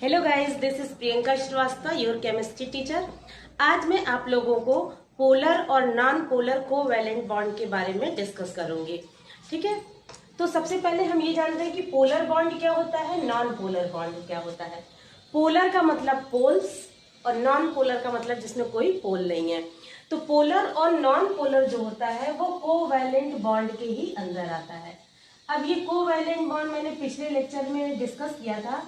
Hello guys, this is Priyanka Srivastava, your chemistry teacher. आज मैं आप लोगों को पोलर और नॉन पोलर कोवैलेंट बॉन्ड के बारे में डिस्कस करूंगी। ठीक है, तो सबसे पहले हम ये जानते हैं कि पोलर बॉन्ड क्या होता है, नॉन पोलर बॉन्ड क्या होता है। पोलर का मतलब पोल्स और नॉन पोलर का मतलब जिसमें कोई पोल नहीं है। तो पोलर और नॉन पोलर जो होता है वो कोवैलेंट बॉन्ड के ही अंदर आता है। अब ये कोवैलेंट बॉन्ड मैंने पिछले लेक्चर में डिस्कस किया था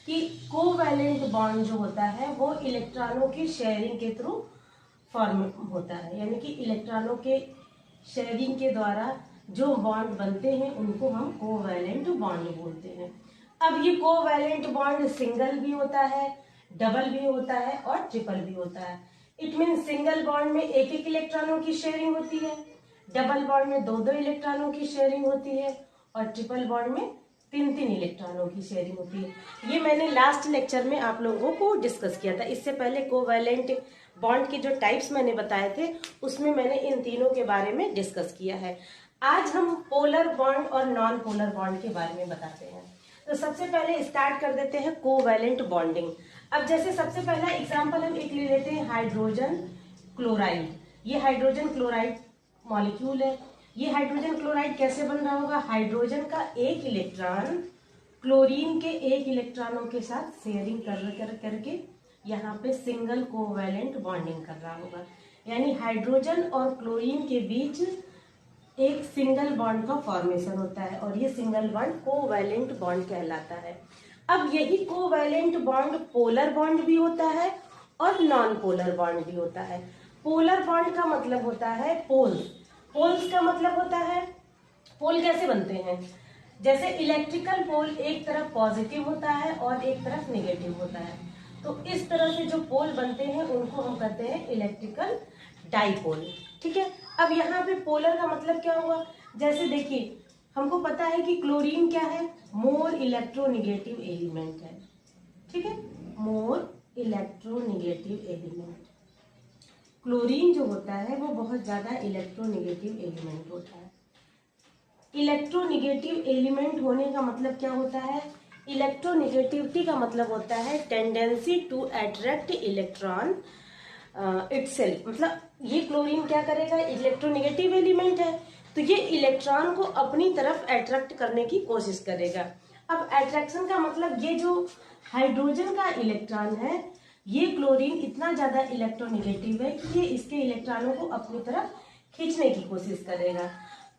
कि कोवैलेंट बॉन्ड जो होता है वो इलेक्ट्रॉनों की शेयरिंग के थ्रू फॉर्म होता है, यानी कि इलेक्ट्रॉनों के शेयरिंग के द्वारा जो बॉन्ड बनते हैं उनको हम कोवैलेंट बॉन्ड बोलते हैं। अब ये कोवैलेंट बॉन्ड सिंगल भी होता है, डबल भी होता है और ट्रिपल भी होता है। इट मीन सिंगल बॉन्ड में एक एक इलेक्ट्रॉनों की शेयरिंग होती है, डबल बॉन्ड में दो दो इलेक्ट्रॉनों की शेयरिंग होती है और ट्रिपल बॉन्ड में तीन तीन इलेक्ट्रॉनों की शेयरिंग होती है। ये मैंने लास्ट लेक्चर में आप लोगों को डिस्कस किया था। इससे पहले कोवैलेंट बॉन्ड के जो टाइप्स मैंने बताए थे उसमें मैंने इन तीनों के बारे में डिस्कस किया है। आज हम पोलर बॉन्ड और नॉन पोलर बॉन्ड के बारे में बताते हैं। तो सबसे पहले स्टार्ट कर देते हैं कोवैलेंट बॉन्डिंग। अब जैसे सबसे पहला एग्जाम्पल हम एक ले लेते हैं हाइड्रोजन क्लोराइड। ये हाइड्रोजन क्लोराइड मॉलिक्यूल है। ये हाइड्रोजन क्लोराइड कैसे बन रहा होगा, हाइड्रोजन का एक इलेक्ट्रॉन क्लोरीन के एक इलेक्ट्रॉनों के साथ शेयरिंग करके यहाँ पे सिंगल कोवैलेंट बॉन्डिंग कर रहा होगा। यानी हाइड्रोजन और क्लोरीन के बीच एक सिंगल बॉन्ड का फॉर्मेशन होता है और ये सिंगल बॉन्ड कोवैलेंट बॉन्ड कहलाता है। अब यही कोवैलेंट बॉन्ड पोलर बॉन्ड भी होता है और नॉन पोलर बॉन्ड भी होता है। पोलर बॉन्ड का मतलब होता है पोल्स। पोल्स का मतलब होता है, पोल कैसे बनते हैं, जैसे इलेक्ट्रिकल पोल एक तरफ पॉजिटिव होता है और एक तरफ नेगेटिव होता है। तो इस तरह से जो पोल बनते हैं उनको हम कहते हैं इलेक्ट्रिकल डाइपोल। ठीक है, अब यहाँ पे पोलर का मतलब क्या हुआ, जैसे देखिए हमको पता है कि क्लोरीन क्या है, मोर इलेक्ट्रोनिगेटिव एलिमेंट है। ठीक है, मोर इलेक्ट्रोनिगेटिव एलिमेंट। क्लोरीन जो होता है वो बहुत ज्यादा इलेक्ट्रोनिगेटिव एलिमेंट होता है। इलेक्ट्रोनिगेटिव एलिमेंट होने का मतलब क्या होता है, इलेक्ट्रोनिगेटिविटी का मतलब होता है tendency to attract electron itself. मतलब ये क्लोरीन क्या करेगा, इलेक्ट्रोनिगेटिव एलिमेंट है तो ये इलेक्ट्रॉन को अपनी तरफ अट्रैक्ट करने की कोशिश करेगा। अब अट्रैक्शन का मतलब ये जो हाइड्रोजन का इलेक्ट्रॉन है ये क्लोरीन इतना ज्यादा इलेक्ट्रोनिगेटिव है कि ये इसके इलेक्ट्रॉनों को अपनी तरफ खींचने की कोशिश करेगा।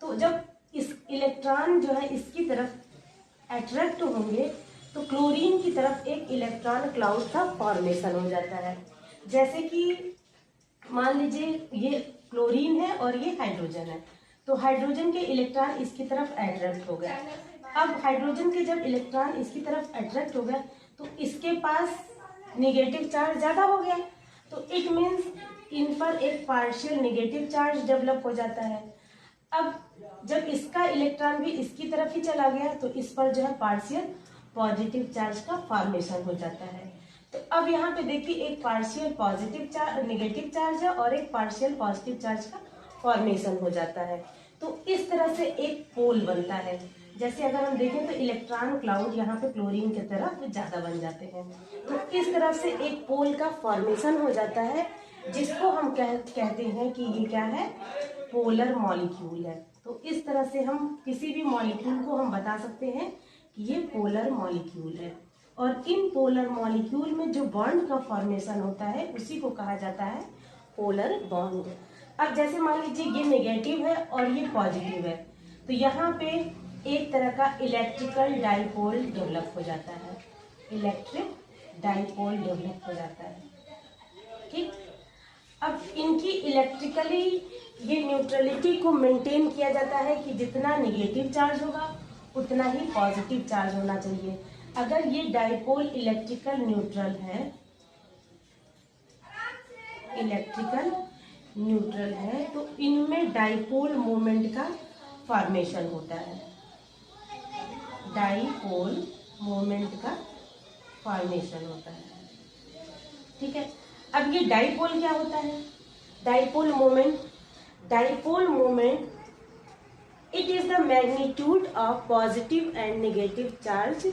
तो जब इस इलेक्ट्रॉन जो है इसकी तरफ अट्रैक्ट होंगे तो क्लोरीन की तरफ एक इलेक्ट्रॉन क्लाउड का फॉर्मेशन हो जाता है। जैसे कि मान लीजिए ये क्लोरीन है और ये हाइड्रोजन है, तो हाइड्रोजन के इलेक्ट्रॉन इसकी तरफ अट्रैक्ट हो गए। अब हाइड्रोजन के जब इलेक्ट्रॉन इसकी तरफ अट्रैक्ट हो गया तो इसके पास नेगेटिव चार्ज ज्यादा हो गया, तो इट मीन्स इन पर एक पार्शियल नेगेटिव चार्ज डेवलप हो जाता है। अब जब इसका इलेक्ट्रॉन भी इसकी तरफ ही चला गया तो इस पर जो है पार्शियल पॉजिटिव चार्ज का फॉर्मेशन हो जाता है। तो अब यहाँ पे देखिए एक partial positive charge negative charge है और एक पार्शियल पॉजिटिव चार्ज का फॉर्मेशन हो जाता है। तो इस तरह से एक पोल बनता है। जैसे अगर हम देखें तो इलेक्ट्रॉन क्लाउड यहाँ पे क्लोरीन की तरफ ज्यादा बन जाते हैं, तो इस तरह से एक पोल का फॉर्मेशन हो जाता है जिसको हम कहते हैं कि ये क्या है, पोलर मॉलिक्यूल है। तो इस तरह से हम किसी भी मॉलिक्यूल को हम बता सकते हैं कि ये पोलर मॉलिक्यूल है। और इन पोलर मॉलिक्यूल में जो बॉन्ड का फॉर्मेशन होता है उसी को कहा जाता है पोलर बॉन्ड। अब जैसे मान लीजिए ये नेगेटिव है और ये पॉजिटिव है, तो यहाँ पे एक तरह का इलेक्ट्रिकल डाइपोल डेवलप हो जाता है, इलेक्ट्रिक डाइपोल डेवलप हो जाता है। ठीक, अब इनकी इलेक्ट्रिकली ये न्यूट्रलिटी को मेंटेन किया जाता है कि जितना नेगेटिव चार्ज होगा उतना ही पॉजिटिव चार्ज होना चाहिए। अगर ये डाइपोल इलेक्ट्रिकल न्यूट्रल है, इलेक्ट्रिकल न्यूट्रल है, तो इनमें डाइपोल मोमेंट का फॉर्मेशन होता है, डाइपोल मोमेंट का फॉर्मेशन होता है। ठीक है, अब ये डाइपोल क्या होता है, dipole moment, dipole moment it is the magnitude of positive and negative charge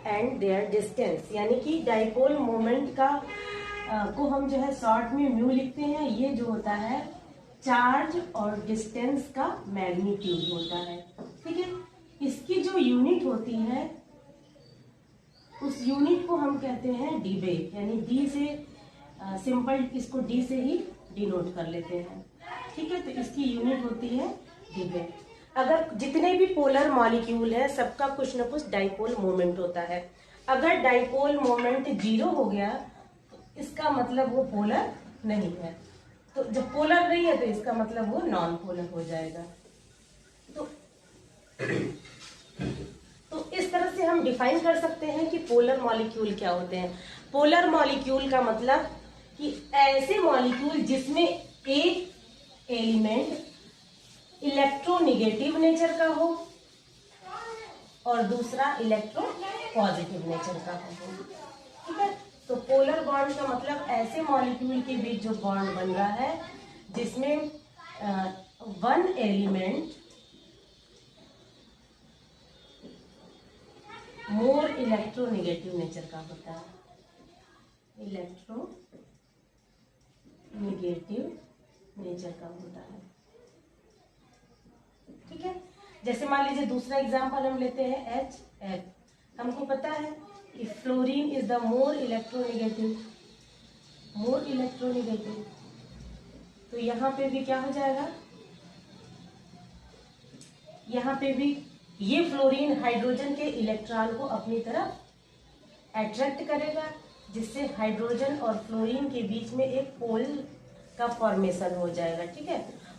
and their distance, यानी कि डाइपोल मोमेंट का को हम जो है शॉर्ट में म्यू लिखते हैं। ये जो होता है चार्ज और डिस्टेंस का मैग्नीट्यूड होता है, ठीक है। इसकी जो यूनिट होती है उस यूनिट को हम कहते हैं डीबे, यानी डी से सिंपल इसको डी से ही डिनोट कर लेते हैं, ठीक है। तो इसकी यूनिट होती है डीबे। अगर जितने भी पोलर मॉलिक्यूल है सबका कुछ ना कुछ डाइपोल मोमेंट होता है। अगर डाइपोल मोमेंट 0 हो गया तो इसका मतलब वो पोलर नहीं है, तो जब पोलर नहीं है तो इसका मतलब वो नॉन पोलर हो जाएगा। तो इस तरह से हम डिफाइन कर सकते हैं कि पोलर मॉलिक्यूल क्या होते हैं। पोलर मॉलिक्यूल का मतलब कि ऐसे मॉलिक्यूल जिसमें एक एलिमेंट इलेक्ट्रोनिगेटिव नेचर का हो और दूसरा इलेक्ट्रो पॉजिटिव नेचर का हो, ठीक है। तो पोलर बॉन्ड का मतलब ऐसे मॉलिक्यूल के बीच जो बॉन्ड बन रहा है जिसमें one element more electronegative nature का होता है, इलेक्ट्रोनिगेटिव नेचर का होता है, ठीक है। जैसे मान लीजिए दूसरा एग्जांपल हम लेते हैं HF। हमको पता है कि fluorine is the more electronegative, तो यहाँ पे भी क्या हो जाएगा, यहाँ पे भी ये फ्लोरीन हाइड्रोजन के इलेक्ट्रॉन को अपनी तरफ अट्रैक्ट करेगा, जिससे हाइड्रोजन और फ्लोरीन के बीच में एक पोल का फॉर्मेशन हो जाएगा, ठीक है।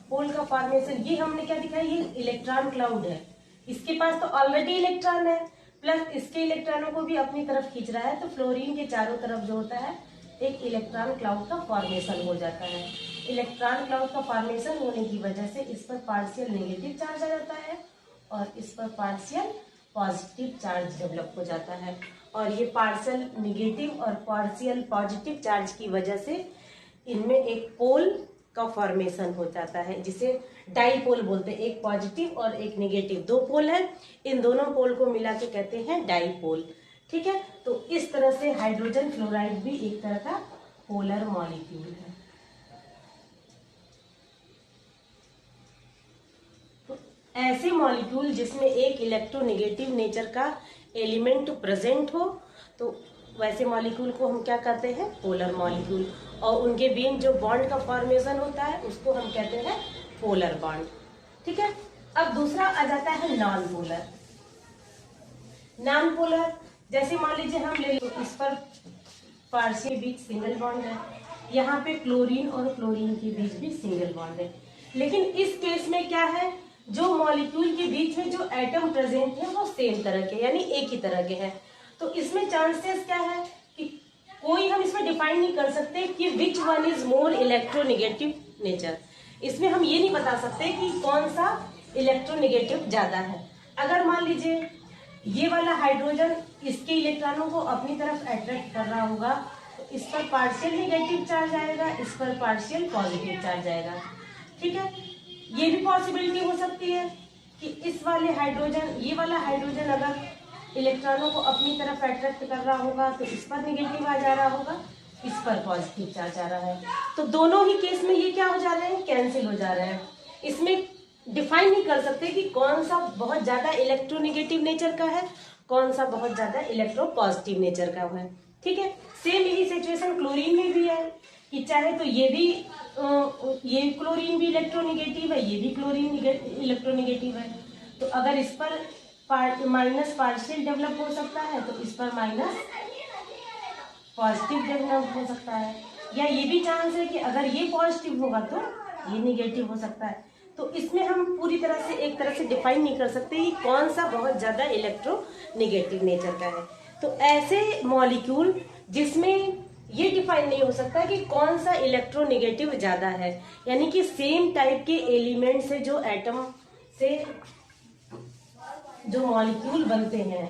पोल का फॉर्मेशन, ये हमने क्या दिखाया, ये इलेक्ट्रॉन क्लाउड है। इसके पास तो ऑलरेडी इलेक्ट्रॉन है, प्लस इसके इलेक्ट्रॉनों को भी अपनी तरफ खींच रहा है, तो फ्लोरीन के चारों तरफ जो होता है एक इलेक्ट्रॉन क्लाउड का फॉर्मेशन हो जाता है। इलेक्ट्रॉन क्लाउड का फॉर्मेशन होने की वजह से इस पर पार्शियल नेगेटिव चार्ज आ जाता है और इस पर पार्शियल पॉजिटिव चार्ज डेवलप हो जाता है। और ये पार्शियल नेगेटिव और पार्शियल पॉजिटिव चार्ज की वजह से इनमें एक पोल का फॉर्मेशन हो जाता है, जिसे डाइपोल बोलते हैं। एक पॉजिटिव और एक नेगेटिव, दो पोल है, इन दोनों पोल को मिला के कहते हैं डाइपोल, ठीक है। तो इस तरह से हाइड्रोजन फ्लोराइड भी एक तरह का पोलर मॉलिक्यूल है। तो ऐसे मॉलिक्यूल जिसमें एक इलेक्ट्रोनेगेटिव नेचर का एलिमेंट प्रेजेंट हो, तो वैसे मॉलिक्यूल को हम क्या कहते हैं, पोलर मॉलिक्यूल। और उनके बीच जो बॉन्ड का फॉर्मेशन होता है उसको हम कहते हैं पोलर बॉन्ड, ठीक है। अब दूसरा आ जाता है नॉन पोलर। नॉन पोलर जैसे मान लीजिए हम ले लो, इस पर पार्शियल के बीच सिंगल बॉन्ड है, यहाँ पे क्लोरीन और क्लोरीन के बीच भी सिंगल बॉन्ड है। लेकिन इस केस में क्या है, जो मॉलिक्यूल के बीच में जो एटम प्रेजेंट है वो सेम तरह के, यानी एक ही तरह के हैं। तो इसमें चांसेस क्या है कि कोई हम इसमें डिफाइन नहीं कर सकते कि which one is more electronegative nature. इसमें हम ये नहीं बता सकते कि कौन सा इलेक्ट्रोनेगेटिव ज्यादा है। अगर मान लीजिए ये वाला हाइड्रोजन इसके इलेक्ट्रॉनों को अपनी तरफ अट्रैक्ट कर रहा होगा, तो इस पर पार्शियल नेगेटिव चार्ज आएगा, इस पर पार्शियल पॉजिटिव चार्ज आएगा, ठीक है। ये भी पॉसिबिलिटी हो सकती है कि इस वाले हाइड्रोजन, ये वाला हाइड्रोजन अगर इलेक्ट्रॉनों को अपनी तरफ अट्रैक्ट कर रहा होगा तो इस पर नेगेटिव आ जा रहा होगा, इस पर पॉजिटिव चार्ज आ रहा है। तो दोनों ही केस में ये क्या हो जा रहे हैं, कैंसिल हो जा रहे हैं। इसमें डिफाइन नहीं कर सकते कि कौन सा बहुत ज्यादा इलेक्ट्रोनेगेटिव नेचर का है, कौन सा बहुत ज्यादा इलेक्ट्रो पॉजिटिव नेचर का है, ठीक है। सेम यही सिचुएशन क्लोरीन में भी है कि चाहे तो ये भी ये क्लोरीन भी इलेक्ट्रोनेगेटिव है, ये भी क्लोरीन इलेक्ट्रोनेगेटिव है। तो अगर इस पर माइनस पार्शियल डेवलप हो सकता है तो इस पर माइनस पॉजिटिव डेवलप हो सकता है, या ये भी चांस है कि अगर ये पॉजिटिव होगा तो ये निगेटिव हो सकता है। तो इसमें हम पूरी तरह से एक तरह से डिफाइन नहीं कर सकते कि कौन सा बहुत ज्यादा इलेक्ट्रोनेगेटिव नेचर का है। तो ऐसे मॉलिक्यूल जिसमें ये डिफाइन नहीं हो सकता कि कौन सा इलेक्ट्रोनेगेटिव ज्यादा है, यानी कि सेम टाइप के एलिमेंट से जो एटम से जो मॉलिक्यूल बनते हैं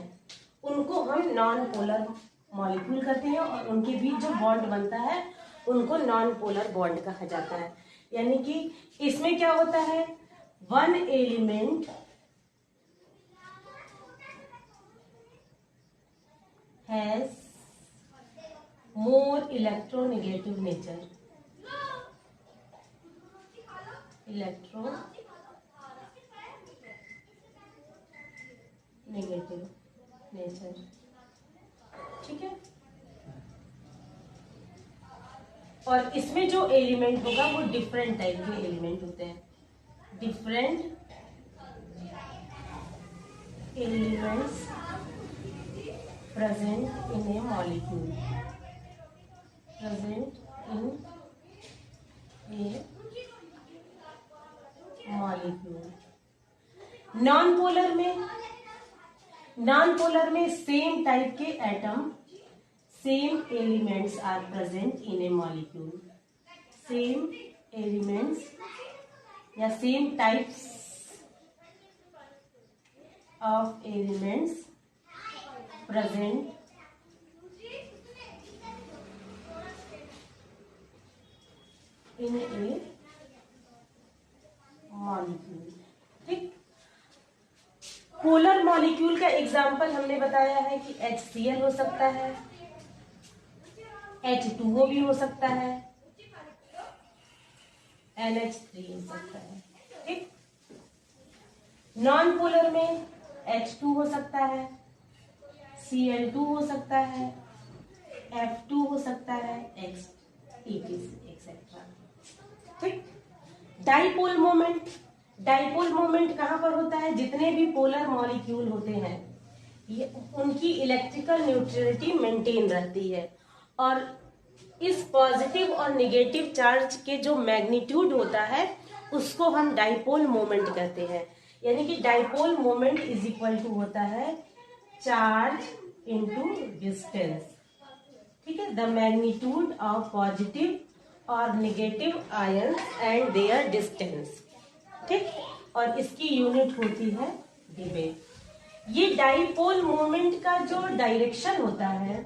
उनको हम नॉन पोलर मॉलिक्यूल कहते हैं, और उनके बीच जो बॉन्ड बनता है उनको नॉन पोलर बॉन्ड कहा जाता है। यानी कि इसमें क्या होता है, one element has more electronegative nature, electronegative nature. ठीक है, और इसमें जो एलिमेंट होगा वो डिफरेंट टाइप के एलिमेंट होते हैं, different elements present in a molecule, present in a molecule. Non polar में सेम टाइप के atom, same elements are present in a molecule, same elements या same types of elements present in a molecule. ठीक, polar molecule का example हमने बताया है कि HCl हो सकता है, H2O भी हो सकता है, NH3 हो सकता है। ठीक, नॉन पोलर में H2 हो सकता है, Cl2 हो सकता है, F2 हो सकता है, एक्सेट्रा। ठीक, डाइपोल मोमेंट कहां पर होता है? जितने भी पोलर मॉलिक्यूल होते हैं ये उनकी इलेक्ट्रिकल न्यूट्रलिटी मेंटेन रहती है, और इस पॉजिटिव और नेगेटिव चार्ज के जो मैग्नीट्यूड होता है उसको हम डाइपोल मोमेंट कहते हैं। यानी कि dipole moment is equal to होता है चार्ज इनटू डिस्टेंस। ठीक है, द मैग्नीट्यूड ऑफ पॉजिटिव और negative ions and their distance. ठीक, और इसकी यूनिट होती है डीबे। ये डाइपोल मोमेंट का जो डायरेक्शन होता है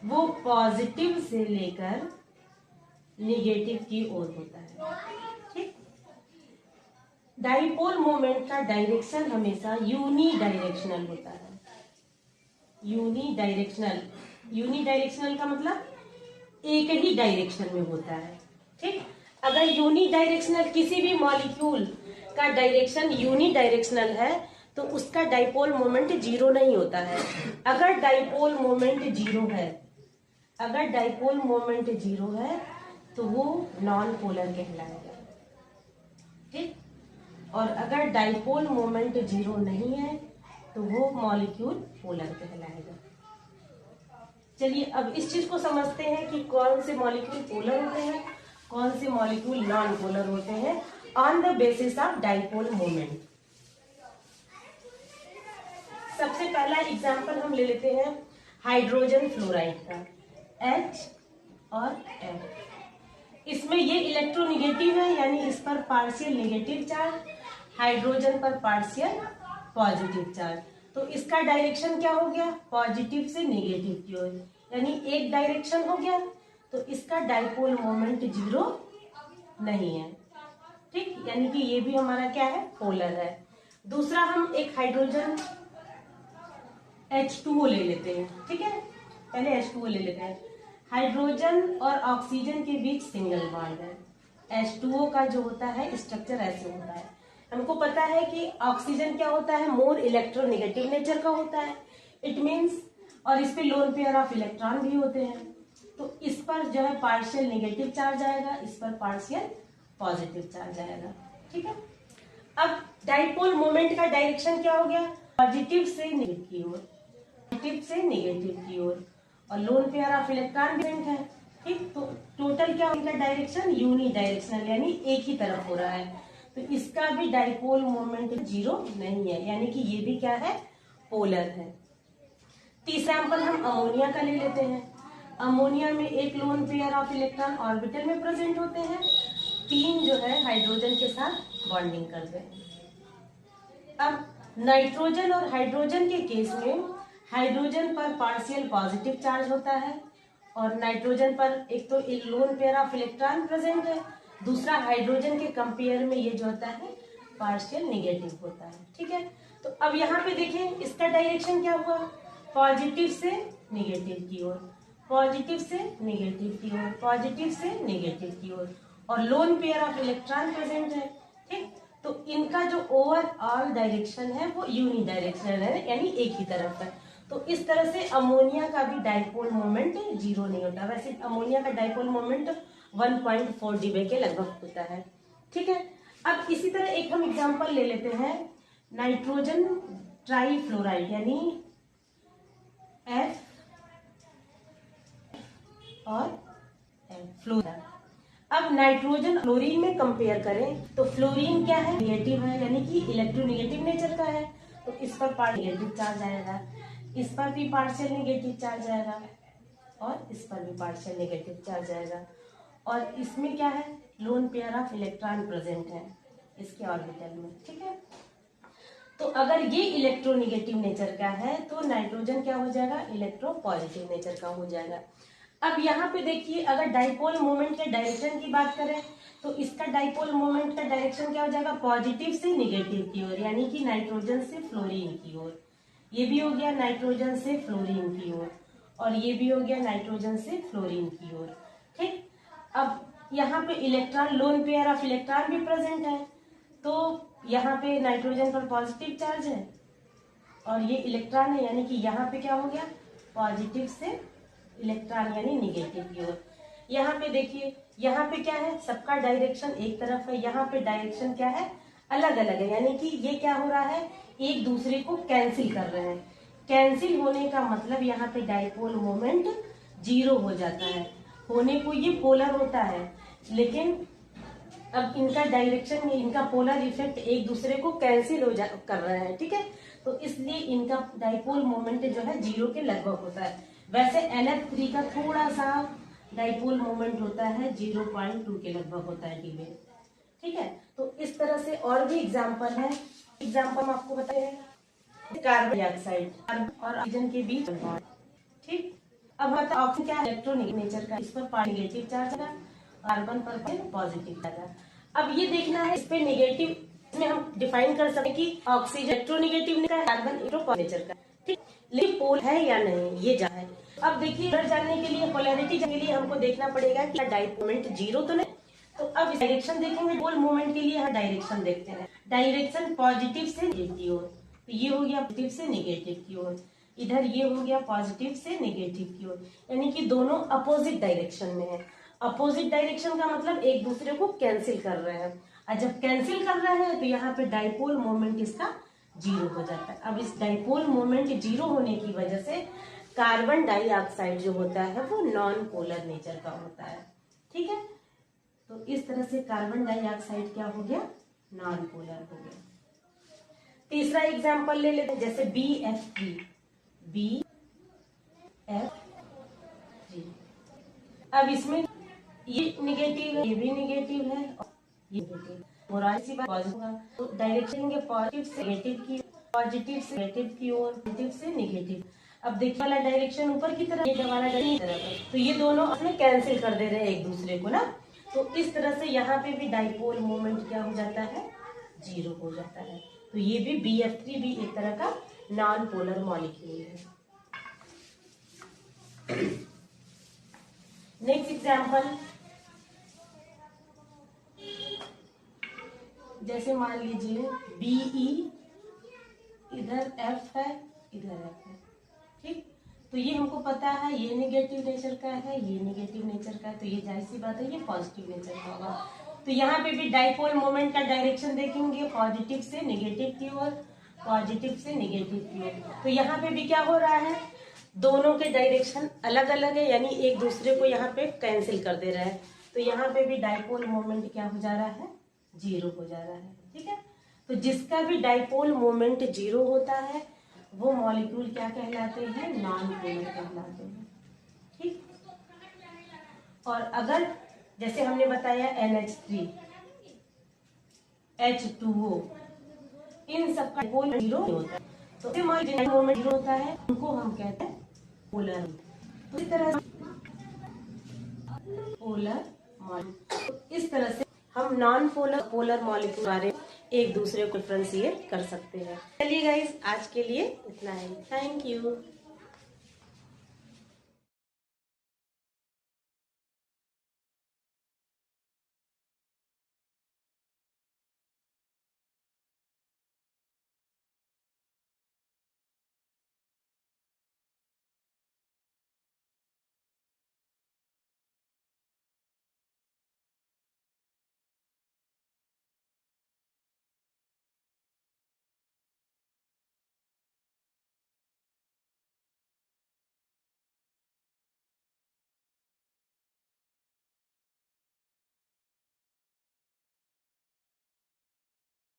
वो पॉजिटिव से लेकर नेगेटिव की ओर होता है। ठीक, डाइपोल मोमेंट का डायरेक्शन हमेशा यूनिडायरेक्शनल होता है। यूनिडायरेक्शनल का मतलब एक ही डायरेक्शन में होता है। ठीक, अगर यूनिडायरेक्शनल किसी भी मॉलिक्यूल का डायरेक्शन यूनिडायरेक्शनल है तो उसका डाइपोल मोमेंट जीरो नहीं होता है। अगर डाइपोल मोमेंट जीरो है तो वो नॉन पोलर कहलाएगा। ठीक, और अगर डाइपोल मोमेंट जीरो नहीं है तो वो मॉलिक्यूल पोलर कहलाएगा। चलिए अब इस चीज को समझते हैं कि कौन से मॉलिक्यूल पोलर होते हैं, कौन से मॉलिक्यूल नॉन पोलर होते हैं on the basis of dipole moment. सबसे पहला एग्जांपल हम ले लेते हैं हाइड्रोजन फ्लोराइड का, H और F। इसमें ये इलेक्ट्रोनेगेटिव है, यानी इस पर पार्शियल नेगेटिव चार्ज, हाइड्रोजन पर पार्शियल पॉजिटिव चार्ज। तो इसका डायरेक्शन क्या हो गया? पॉजिटिव से नेगेटिव की ओर, यानी एक डायरेक्शन हो गया। तो इसका डाइपोल मोमेंट जीरो नहीं है। ठीक, यानी कि ये भी हमारा क्या है? पोलर है। दूसरा हम एक हाइड्रोजन H2O ले लेते हैं। ठीक है, पहले H2O ले लेते हैं। हाइड्रोजन और ऑक्सीजन के बीच सिंगल बॉन्ड है। H2O का जो होता है स्ट्रक्चर ऐसे होता है। हमको पता है कि ऑक्सीजन क्या होता है? मोर इलेक्ट्रोनेगेटिव नेचर का होता है। इट मीन्स, और इस पे लोन पेयर ऑफ इलेक्ट्रॉन भी होते हैं। तो इस पर जो है पार्शियल नेगेटिव चार्ज आएगा, इस पर पार्शियल पॉजिटिव चार्ज आएगा। ठीक है, अब डाइपोल मोमेंट का डायरेक्शन क्या हो गया? पॉजिटिव से नेगेटिव की ओर, और lone pair of electron present है। ठीक, तो टोटल क्या होगा? डायरेक्शन यूनिडायरेक्शनल, यानी एक ही तरफ हो रहा है। तो इसका भी डाइपोल मोमेंट जीरो नहीं है, यानी कि ये भी क्या है? पोलर है। तीसरा एग्जांपल हम अमोनिया का ले लेते हैं। अमोनिया में एक lone pair of electron orbital में प्रेजेंट होते हैं, 3 जो है हाइड्रोजन के साथ बॉन्डिंग करते हैं। अब नाइट्रोजन और हाइड्रोजन के केस में हाइड्रोजन पर पार्शियल पॉजिटिव चार्ज होता है, और नाइट्रोजन पर एक तो lone pair of electron present है, दूसरा हाइड्रोजन के कंपेयर में ये जो होता है पार्शियल नेगेटिव होता है। ठीक है, तो अब यहाँ पे देखें इसका डायरेक्शन क्या हुआ, पॉजिटिव से निगेटिव की ओर, पॉजिटिव से निगेटिव की ओर, पॉजिटिव से निगेटिव की ओर, और lone pair of electron present है। ठीक, तो इनका जो ओवरऑल डायरेक्शन है वो यूनि डायरेक्शनल है, यानी एक ही तरफ है। तो इस तरह से अमोनिया का भी डाइपोल मोमेंट जीरो नहीं होता। वैसे अमोनिया का डाइपोल मोमेंट 1.4 डीबे के लगभग होता है। ठीक है, अब इसी तरह एक हम एग्जांपल ले लेते हैं, नाइट्रोजन ट्राईफ्लोराइड यानी F और फ्लोराइड। अब नाइट्रोजन फ्लोरीन में कंपेयर करें तो फ्लोरीन क्या है, नेगेटिव है, यानी कि इलेक्ट्रोनेगेटिव नेचर का है। तो इस पर पार्ट नेगेटिव चार्ज आएगा, इस पर भी पार्शियल नेगेटिव चार्ज आएगा, और इस पर भी पार्शियल नेगेटिव चार्ज आएगा। और इसमें क्या है, lone pair of electron present है इसके ऑर्बिटल में। ठीक है, तो अगर ये इलेक्ट्रोनेगेटिव नेचर का है तो नाइट्रोजन क्या हो जाएगा, इलेक्ट्रोपॉजिटिव नेचर का हो जाएगा। अब यहाँ पे देखिए, अगर डाइपोल मोमेंट के डायरेक्शन की बात करें तो इसका डाइपोल मोमेंट का डायरेक्शन क्या हो जाएगा, पॉजिटिव से निगेटिव की ओर, यानी कि नाइट्रोजन से फ्लोरीन की ओर। ये भी हो गया नाइट्रोजन से फ्लोरीन की ओर, और ये भी हो गया नाइट्रोजन से फ्लोरीन की ओर। ठीक, अब यहाँ पे electron, lone pair of electron भी प्रेजेंट है, तो यहाँ पे नाइट्रोजन पर पॉजिटिव चार्ज है और ये इलेक्ट्रॉन है, यानी कि यहाँ पे क्या हो गया, पॉजिटिव से इलेक्ट्रॉन यानी निगेटिव की ओर। यहाँ पे देखिए, यहाँ पे क्या है, सबका डायरेक्शन एक तरफ है, यहाँ पे डायरेक्शन क्या है, अलग अलग है, यानी कि ये क्या हो रहा है, एक दूसरे को कैंसिल कर रहे हैं। कैंसिल होने का मतलब यहाँ पे डाइपोल मोमेंट जीरो हो जाता है। होने को ये पोलर होता है, लेकिन अब इनका डायरेक्शन, इनका पोलर इफेक्ट एक दूसरे को कैंसिल कर रहे हैं। ठीक है, तो इसलिए इनका डाइपोल मोमेंट जो है जीरो के लगभग होता है। वैसे NF3 का थोड़ा सा डाइपोल मोमेंट होता है 0.2 के लगभग होता है डीबे। ठीक है, तो इस तरह से और भी एग्जाम्पल है। एग्जाम्पल आपको बताए हैं, कार्बन डाइऑक्साइड और ऑक्सीजन के बीच बॉन्ड। ठीक, अब ऑक्सीजन क्या, इलेक्ट्रोनिक नेचर का, इस पर नेगेटिव चार्ज है, कार्बन पर पॉजिटिव चार्ज है। अब ये देखना है, इस पे नेगेटिव, इसमें हम डिफाइन कर सकते हैं कि ऑक्सीजन इलेक्ट्रोनेगेटिव का है, कार्बन इलेक्ट्रो नेचर का। ठीक, लेकिन पोल है या नहीं ये जाना है। अब देखिए, पोलर जानने के लिए, पोलैरिटी जानने के लिए हमको देखना पड़ेगा कि डाइपोल मोमेंट जीरो तो नहीं। तो अब डायरेक्शन देखेंगे, पोल मोमेंट के लिए हम डायरेक्शन देखते हैं। डायरेक्शन पॉजिटिव से नेगेटिव की ओर, तो ये हो गया पॉजिटिव से नेगेटिव की ओर, इधर ये हो गया पॉजिटिव से नेगेटिव की ओर, यानी कि दोनों अपोजिट डायरेक्शन में है। अपोजिट डायरेक्शन का मतलब एक दूसरे को कैंसिल कर रहे हैं, और जब कैंसिल कर रहे हैं तो यहाँ पे डाइपोल मोमेंट इसका जीरो हो जाता है। अब इस डाइपोल मोमेंट जीरो होने की वजह से कार्बन डाइऑक्साइड जो होता है वो नॉन पोलर नेचर का होता है। ठीक है, तो इस तरह से कार्बन डाइऑक्साइड क्या हो गया, नॉन पोलर हो गया। तीसरा एग्जांपल ले लेते हैं, जैसे BF3। अब इसमें ये निगेटिव है, ये भी निगेटिव है, और ये निगेटिव, मोराल सी बात पॉजिटिव होगा। तो डायरेक्शन के पॉजिटिव से नेगेटिव की, पॉजिटिव से नेगेटिव की ओर, पॉजिटिव से नेगेटिव। अब देखिए, वाला डायरेक्शन ऊपर की तरफ, ये वाला डायरेक्शन तरफ है, तो ये दोनों अपने कैंसिल कर दे रहे हैं एक दूसरे को ना। तो इस तरह से यहाँ पे भी डाइपोल मोमेंट क्या हो जाता है, जीरो हो जाता है। तो ये भी BF3 भी एक तरह का नॉन पोलर मॉलिक्यूल है। नेक्स्ट एग्जाम्पल, जैसे मान लीजिए BE, इधर F है, इधर F है। ठीक, तो ये हमको पता है ये नेगेटिव नेचर का है, ये नेगेटिव नेचर का है, तो ये जाहिर सी बात है ये पॉजिटिव नेचर का होगा। तो यहाँ पे भी डाइपोल मोमेंट का डायरेक्शन देखेंगे, पॉजिटिव से नेगेटिव की ओर, पॉजिटिव से नेगेटिव की ओर। तो यहाँ पे भी क्या हो रहा है, दोनों के डायरेक्शन अलग अलग है, यानी एक दूसरे को यहाँ पे कैंसिल कर दे रहा है। तो यहाँ पे भी डाइपोल मोमेंट क्या हो जा रहा है, जीरो हो जा रहा है। ठीक है, तो जिसका भी डाइपोल मोमेंट जीरो होता है वो मॉलिक्यूल क्या कहलाते हैं, नॉन पोलर कहलाते हैं। ठीक, और अगर जैसे हमने बताया NH3, H2O, इन सब का डाइपोल जीरो होता है, तो मोमेंट जीरो होता है, उनको हम कहते हैं पोलर। तो इस तरह से पोलर मॉलिक्यूल, इस तरह से हम नॉन पोलर पोलर मॉलिक्यूल बारे में एक दूसरे को डिफरेंशिएट कर सकते हैं। चलिए गाइस, आज के लिए इतना ही। Thank you.